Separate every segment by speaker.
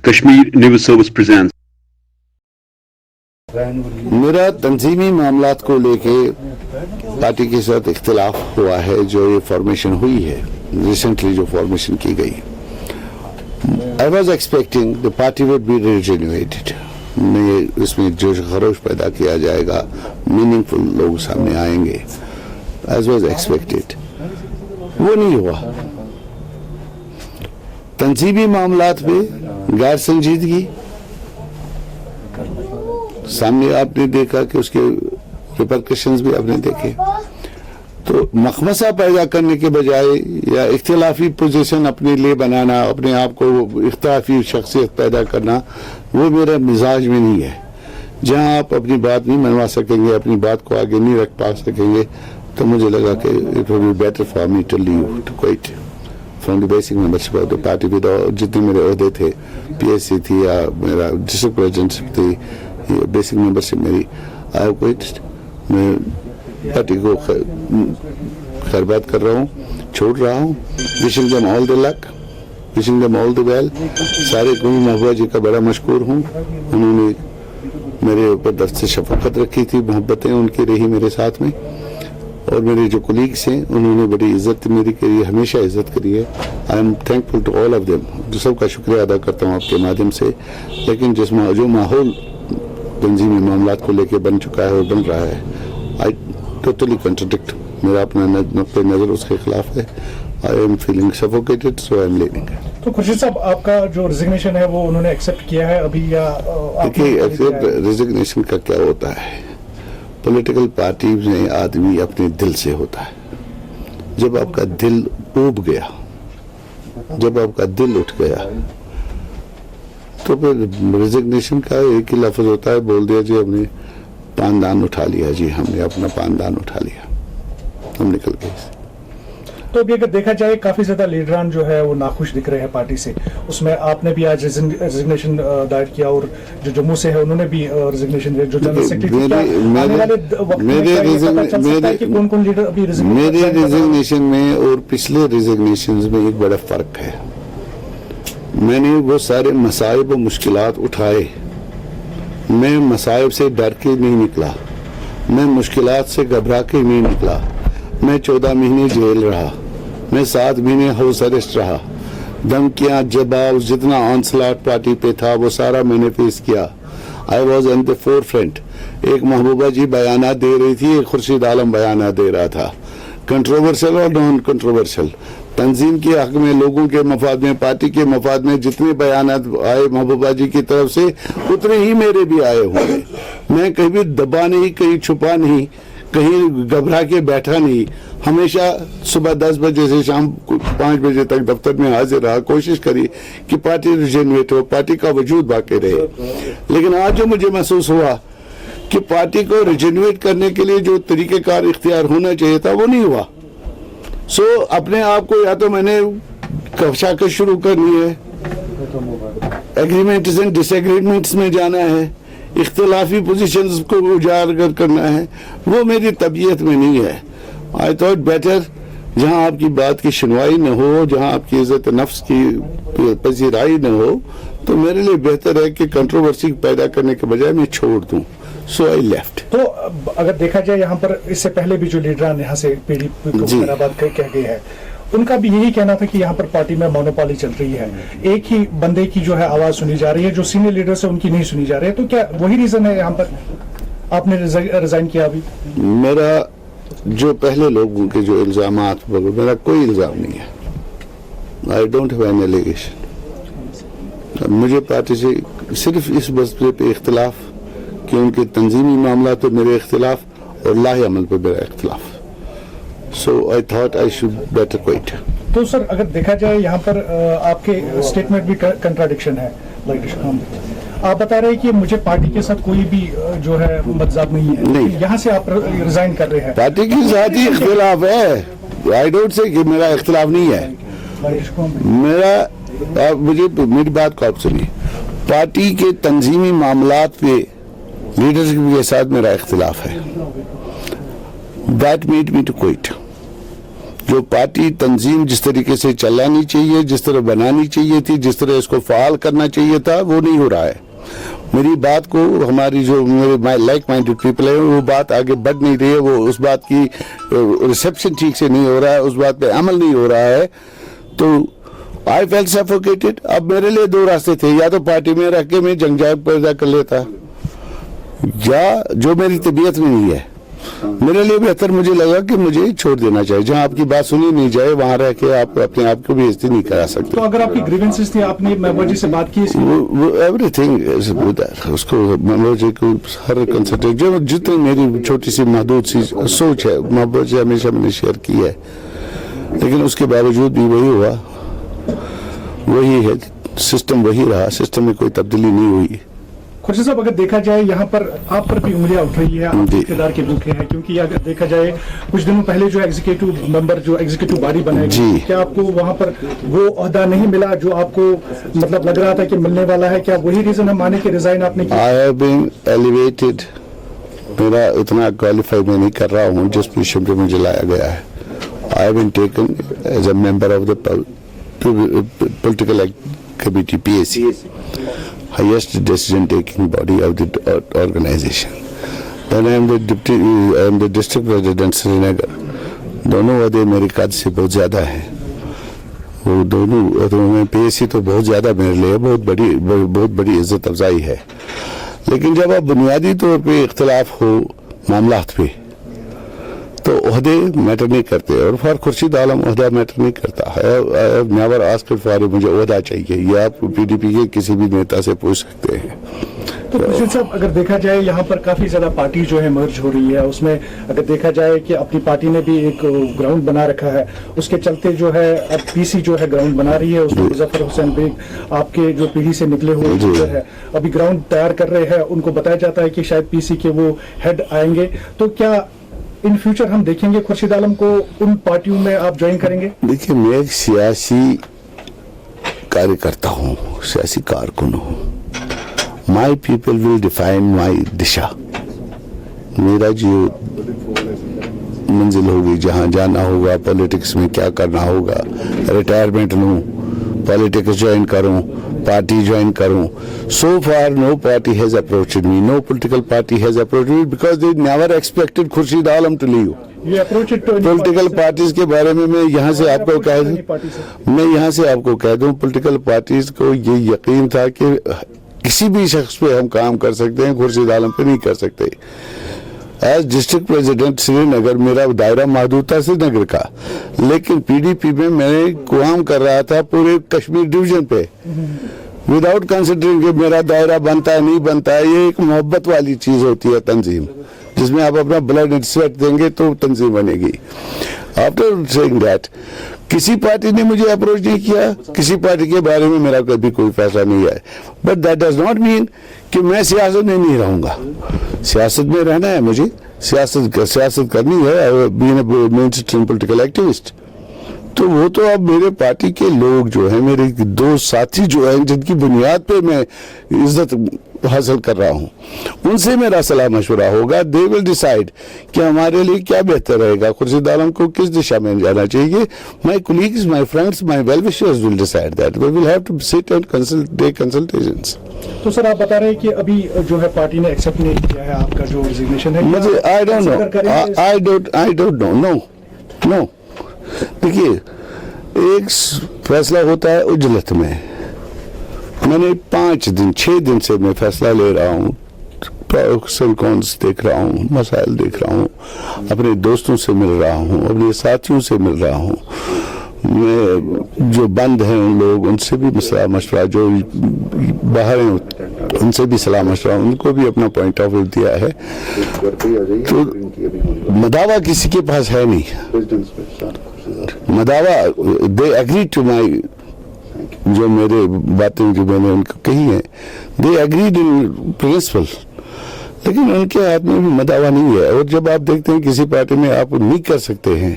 Speaker 1: Kashmir News Service presents.
Speaker 2: मेरा तंजीमी मामलात को लेके पार्टी के साथ इख्तिलाफ हुआ है। जो ये फॉर्मेशन हुई है, रिसेंटली जो फॉर्मेशन की गई, I was expecting the party would be rejuvenated. इसमें जोश खरोश पैदा किया जाएगा, मीनिंगफुल लोग सामने आएंगे, एज वॉज एक्सपेक्टेड। वो नहीं हुआ। तंजीमी मामलात में गैर संजीदगी सामने आपने देखा कि उसके रिपरकशंस भी आपने देखे। तो मखमसा पैदा करने के बजाय या इख्तिलाफी पोजीशन अपने लिए बनाना, अपने आप को इख्तिलाफी शख्सियत पैदा करना, वो मेरा मिजाज में नहीं है। जहां आप अपनी बात नहीं मनवा सकेंगे, अपनी बात को आगे नहीं रख पा सकेंगे, तो मुझे लगा कि it would be better for me to leave, to quit from the basic membership of the party. With जितने मेरे ओहदे थे, पीएससी थी या मेरा डिस्ट्रिक्ट प्रेसिडेंटशिप थी, बेसिक मेंबरशिप मेरी, आई हैव क्विट। मैं पार्टी को खैरबाद कर रहा हूँ, छोड़ रहा हूँ। Wishing them all the luck, wishing them all the well. सारे गुरु महबूबा जी का बड़ा मशकूर हूँ। उन्होंने मेरे ऊपर दस्त शफकत रखी थी, मोहब्बतें उनकी रही मेरे साथ में। और मेरे जो कोलीग्स हैं, उन्होंने बड़ी इज्जत मेरी करी है, हमेशा इज्जत करी है। I am thankful to all of them. जो सबका शुक्रिया अदा करता हूँ आपके माध्यम से। लेकिन जो माहौल तंजीमी मामलात को लेके बन चुका है और बन रहा है, आई टोटली कंट्राडिक्ट। मेरा अपना नुक्ते नजर उसके खिलाफ है। I am feeling suffocated, so I am leaving.
Speaker 3: तो खुर्शीद साहब, आपका जो रिजिग्नेशन है वो उन्होंने एक्सेप्ट किया है अभी, या
Speaker 2: देखिए, एक्सेप्ट रिजिग्नेशन का क्या होता है? पॉलिटिकल पार्टी में आदमी अपने दिल से होता है। जब आपका दिल ऊब गया, जब आपका दिल उठ गया, तो फिर रिजिग्नेशन का एक ही लफ्ज होता है, बोल दिया जी हमने पानदान उठा लिया, जी हमने अपना पानदान उठा लिया, हम निकल गए।
Speaker 3: तो अभी अगर देखा जाए, काफी ज्यादा लीडरान जो है वो नाखुश दिख रहे हैं पार्टी से। उसमें आपने भी आज रिजिग्नेशन दायर किया, और जो जम्मू से है उन्होंने भी रिजिग्नेशन दिया, जो जनरल सेक्रेटरी।
Speaker 2: मेरे रिजिग्नेशन में और पिछले रिजिग्नेशन में एक बड़ा फर्क है। मैंने वो सारे मसाइब और मुश्किलात उठाए। मैं मसाइब से डर के नहीं निकला, मैं मुश्किलात से घबरा के नहीं निकला। मैं 14 महीने जेल रहा, मैं 7 महीने हाउस अरेस्ट रहा। धमकियां, जवाब, जितना ऑनस्लॉट पार्टी पे था वो सारा मैंने फेस किया। I was in the four front. एक महबूबा जी बयाना दे रही थी, एक खुर्शीद आलम बयाना दे रहा था, कंट्रोवर्शियल और नॉन कंट्रोवर्शियल। तंजीम के हक में, लोगों के मफाद में, पार्टी के मफाद में जितने बयान आए महबूबा जी की तरफ से, उतने ही मेरे भी आए होंगे। मैं कहीं दबा नहीं, कहीं छुपा नहीं, कहीं घबरा के बैठा नहीं। हमेशा सुबह 10 बजे से शाम 5 बजे तक दफ्तर में हाजिर रहा, कोशिश करी कि पार्टी रिजेन्युएट हो, पार्टी का वजूद बाकी रहे। लेकिन आज जो मुझे महसूस हुआ कि पार्टी को रिजेन्युएट करने के लिए जो तरीक़ेकार इख्तियार होना चाहिए था, वो नहीं हुआ। सो अपने आप को या तो मैंने कशाकश शुरू करनी है, एग्रीमेंट्स एंड डिसएग्रीमेंट्स में जाना है, इख्तिलाफी पोजीशंस को उजागर करना है। वो मेरी तबीयत में नहीं है। आई थॉट बेटर, जहां आपकी बात की सुनवाई न हो, जहां आपकी इज्जत नफ्स की पजीराई न हो, तो मेरे लिए बेहतर है कि कंट्रोवर्सी पैदा करने के बजाय मैं छोड़ दूं। सो आई लेफ्ट।
Speaker 3: तो अगर देखा जाए, यहाँ पर इससे पहले भी जो लीडरान यहाँ से पीडीपी को खैराबाद कह गए हैं, उनका भी यही कहना था कि यहाँ पर पार्टी में मोनोपोली चल रही है, एक ही बंदे की जो है आवाज सुनी जा रही है, जो सीनियर लीडर्स है उनकी नहीं सुनी जा रही है। तो क्या वही रीजन है यहाँ पर आपने रिजाइन किया अभी?
Speaker 2: मेरा जो पहले लोगों के जो इल्जामात, मेरा कोई इल्जाम नहीं है। I don't have any allegation. मुझे पार्टी से सिर्फ इस मसले पे इख्तिलाफ कि उनके तंजीमी मामला पे मेरे इख्तिलाफ और लाही अमल पे मेरा इख्तिलाफ। So I thought I should better quit.
Speaker 3: तो सर, अगर देखा जाए यहाँ पर आपके स्टेटमेंट भी कंट्राडिक्शन है। आप बता रहे हैं कि मुझे पार्टी के साथ कोई भी जो है मतजाद नहीं है, नहीं। यहाँ से आप रिजाइन कर रहे हैं।
Speaker 2: पार्टी के साथ ही इख्तिलाफ है। आई डोंट से कि मेरा इख्तिलाफ नहीं है। मेरा मुझे मेरी बात को आप सुनिए। पार्टी के तंजीमी मामलात पे लीडरशिप के साथ मेरा इख्तिलाफ है। That made me to quit. जो पार्टी तंजीम जिस तरीके से चलानी चाहिए, जिस तरह बनानी चाहिए थी, जिस तरह इसको फाल करना चाहिए था, वो नहीं हो रहा है। मेरी बात को हमारी जो मेरे लाइक माइंडेड पीपल है वो बात आगे बढ़ नहीं रही है, वो उस बात की रिसेप्शन ठीक से नहीं हो रहा है, उस बात पे अमल नहीं हो रहा है। तो आई फेल्ट सफोकेटेड। अब मेरे लिए दो रास्ते थे, या तो पार्टी में रह के मैं जंगजाब पैदा कर लेता, या जो मेरी तबीयत में नहीं है, मेरे लिए बेहतर मुझे लगा कि मुझे छोड़ देना चाहिए। जहां आपकी बात सुनी नहीं जाए वहां रह के आप अपने आप को बेइज्जती नहीं करा सकते।
Speaker 3: तो अगर आपकी ग्रीवेंसेस थी, आपने मेंबर जी से बात की
Speaker 2: वो एवरीथिंग इज देयर, उसको मेंबर जी को हर कंसल्टेंट जो जितनी मेरी छोटी सी महदूद सी सोच है मेंबर जी हमेशा मैंने शेयर की है, लेकिन उसके बावजूद भी वही हुआ, वही है, सिस्टम वही रहा, सिस्टम में कोई तब्दीली नहीं हुई।
Speaker 3: खुर्शीद साहब, अगर देखा जाए यहाँ पर आप पर भी उंगलियां उठ रही है, आप इख्तियार के भूखे हैं, क्योंकि अगर देखा जाए कुछ दिनों पहले जो एग्जीक्यूटिव मेंबर जो एग्जीक्यूटिव बॉडी बनाई, क्या आपको वहाँ पर वो ओहदा नहीं मिला जो आपको मतलब लग रहा था कि मिलने वाला है? क्या वही रीजन है माने कि रिजाइन आपने किया?
Speaker 2: आई हैव बीन एलिवेटेड, मेरा इतना क्वालिफाई मैं नहीं कर रहा हूँ जिस पोजीशन पे मुझे लाया गया है। I have been taken as a member of the political committee, PAC, highest decision taking body of the organization. Then I am the district president Srinagar. दोनों अहदे मेरे कद से बहुत ज्यादा हैं, वो दोनों में PAC तो बहुत ज्यादा मेरे लिए बहुत बड़ी इज्जत अफजाई है। लेकिन जब आप बुनियादी तौर पे इख्तिलाफ हो मामलात पे, तो ओहदे मैटर नहीं करते, और फॉर खुर्शीद आलम ओहदा मैटर नहीं करता है। नेवर आस्क्ड फॉर मुझे ओहदा चाहिए, ये आप PDP के किसी भी नेता से पूछ सकते हैं।
Speaker 3: तो खुर्शीद साहब, अगर देखा जाए यहाँ पर काफी ज्यादा पार्टी जो है मर्ज हो रही है, उसमें अगर देखा जाए कि अपनी पार्टी ने भी एक ग्राउंड बना रखा है, उसके चलते जो है अब PC जो है ग्राउंड बना रही है, उसमें मुजफ्फर हुसैन बेग आपके जो पीढ़ी से निकले हुए जो है अभी ग्राउंड तैयार कर रहे हैं, उनको बताया जाता है कि शायद PC के वो हेड आएंगे। तो क्या इन फ्यूचर हम देखेंगे खुर्शीद आलम को उन पार्टियों में आप ज्वाइन करेंगे? देखिए,
Speaker 2: मैं एक सियासी कार्यकर्ता हूँ, सियासी कारकुन हूँ। My people will define my दिशा, मेरा जो मंजिल होगी, जहाँ जाना होगा, पॉलिटिक्स में क्या करना होगा, रिटायरमेंट लूँ, पॉलिटिक्स ज्वाइन करूँ, पार्टी ज्वाइन करूँ। So far no party has approached me, no political party has approached me because they never expected Khurshid Alam to leave.
Speaker 3: You approach it to
Speaker 2: political parties के बारे में मैं यहाँ से आपको कह दूं, पॉलिटिकल पार्टीज को ये यकीन था कि किसी भी शख्स पे हम काम कर सकते हैं, खुर्शीद आलम पे नहीं कर सकते। एज डिस्ट्रिक्ट प्रेसिडेंट श्रीनगर मेरा दायरा महदूद था श्रीनगर का, लेकिन PDP में मैं काम कर रहा था पूरे कश्मीर डिवीजन पे, विदाउट कंसिडरिंग कि मेरा दायरा बनता है नहीं बनता है। ये एक मोहब्बत वाली चीज होती है तंजीम, जिसमें आप अपना ब्लड एंड स्वेट देंगे तो तंजीम बनेगी। आफ्टर सेइंग दैट, किसी पार्टी ने मुझे अप्रोच नहीं किया, किसी पार्टी के बारे में मेरा कभी कोई फैसला नहीं है, but that does not mean कि मैं सियासत में नहीं रहूंगा। सियासत में रहना है मुझे, सियासत करनी है, being a mainstream political activist. तो वो तो अब मेरे पार्टी के लोग जो हैं, मेरे दो साथी जो हैं, जिनकी बुनियाद पे मैं इज्जत हासिल कर रहा हूँ, उनसे मेरा सलाह मशवरा होगा। दे विल डिसाइड कि हमारे लिए क्या बेहतर रहेगा, खुर्शीद आलम को किस दिशा में जाना चाहिए। My colleagues, my friends, my well wishers will decide that. We will have to sit and consultations.
Speaker 3: तो सर, आप बता रहे हैं कि अभी जो है पार्टी ने एक्सेप्ट नहीं किया है आपका जो रिजिग्नेशन है।
Speaker 2: मुझे आई डोंट नो नो। देखिए, एक फैसला होता है उजलत में। मैंने 6 दिन से मैं फैसला ले रहा हूँ, प्रोस एंड कॉन्स देख रहा हूँ, मसाइल देख रहा हूँ, अपने दोस्तों से मिल रहा हूँ, अपने साथियों से मिल रहा हूँ, मैं जो बंद हैं उन लोग, उनसे भी सलाह मशवरा, जो बाहर हैं उनसे भी सलाह मशवरा, उनको भी अपना पॉइंट ऑफ व्यू दिया है। तो मदावा किसी के पास है नहीं, मदावा दे एग्री टू माई, जो मेरे बातें जो मैंने उनको कही हैं, दे एग्रीड इन प्रिंसिपल, लेकिन उनके हाथ में भी मदावा नहीं है। और जब आप देखते हैं किसी पार्टी में आप नहीं कर सकते हैं,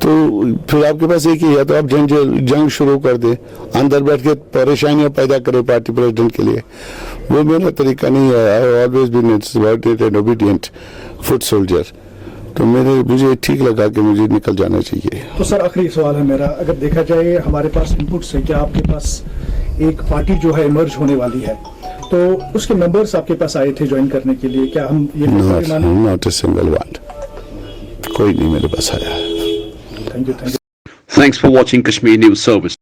Speaker 2: तो फिर आपके पास एक ही है, तो आप जंग शुरू कर दें, अंदर बैठ के परेशानियां पैदा करें पार्टी प्रेसिडेंट के लिए। वो मेरा तरीका नहीं है। I have always been subordinate and obedient foot soldier. तो मुझे ठीक लगा कि मुझे निकल जाना चाहिए।
Speaker 3: तो सर आखिरी सवाल है मेरा, अगर देखा जाए हमारे पास इनपुट्स है कि आपके पास एक पार्टी जो है इमर्ज होने वाली है, तो उसके मेंबर्स आपके पास आए थे ज्वाइन करने के लिए, क्या हम ये माने?
Speaker 2: नॉट ए सिंगल वन, कोई नहीं मेरे पास आया।
Speaker 3: Thank you.
Speaker 1: Thanks for watching Kashmir News Service.